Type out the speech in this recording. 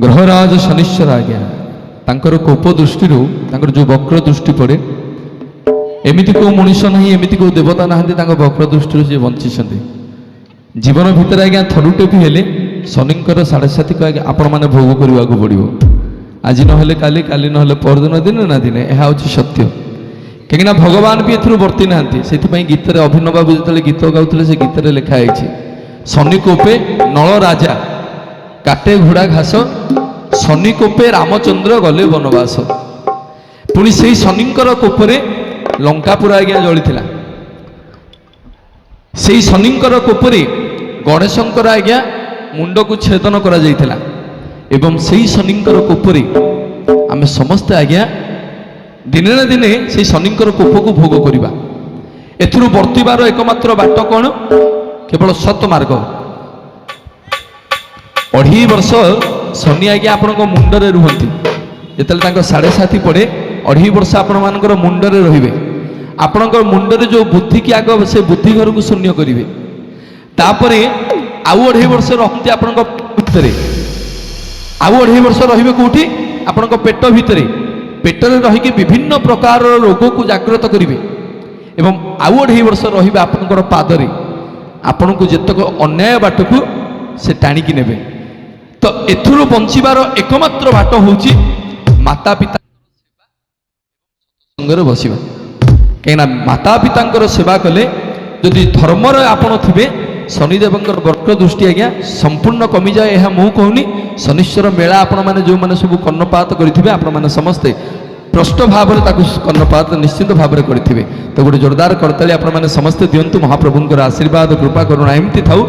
ग्रहराज शनिश्चर आज्ञा तांकर कोप दृष्टि जो वक्र दृष्टि पड़े एमती को मनुष्य ना एमती को देवता ना वक्र दृष्टि से बंची जीवन भितर आज्ञा थरुटे भी हेले शनिंकर 7.5 को आज्ञा आपण मैंने भोग करने को पड़ो आज नहले काली काली नहले परदिन दिन ना दिन यह हूँ सत्य कहीं भगवान भी एथुर वर्ती ना गीत अभिनव बाबू जो गीत गाउले से गीत लिखाई शनि कोपे नल राजा काटे घोड़ा घास शनि कोपे रामचंद्र गले वनवास पुणी से शनिंकर कोपरे लंकापुर आज्ञा जली से शनिंकर कोपरे गणेशंकर आज्ञा मुंड को छेदन करा जाइथिला एवं से शनिंकर कोपरे आमे समस्त आज्ञा दिने ना दिने से शनिंकर कोप को भोग करिबा एथुरु वर्तिबार एकमात्र बाट कोन केवल सत मार्ग 2.5 वर्ष शनि आज्ञा आपण मुंडरे रुहंती जेतले 7.5 पड़े 2.5 वर्ष आपण मानकर मुंडरे रहिबे आपणकर मुंडरे जो बुद्धि की आग से बुद्धि घर को शून्य करेंगे तापरे आउ 2.5 वर्ष रखते आपण भितर आउ 2.5 वर्ष रहिबे कोठी आपण पेट भितर पेटरे रहीकि विभिन्न प्रकार रोग को जागृत करेंगे एवं आउ 2.5 वर्ष रहिबे आपणकर पादरे आपण को जेतक अन्याय बाट को से टाणिकी नेबे तो एथुरु बंचिबार एकमात्र बाट होउची माता पिता संगरे बसिबा कहीं माता पिता सेवा कले जदि धर्मर आपण थे शनिदेव वक्र दृष्टि आज्ञा संपूर्ण कमी जाए यह मु कहूनी शनिश्चर मेला आपण मैंने जो मैंने सब कर्णपात करेंगे आपण मैंने समस्ते प्रष्ट भाव कर्णपात निश्चित भाव में करेंगे तो गोटे जोरदार करताली आपण मैंने समस्ते दिंतु महाप्रभुंर आशीर्वाद कृपा करुणा एमती थाऊ।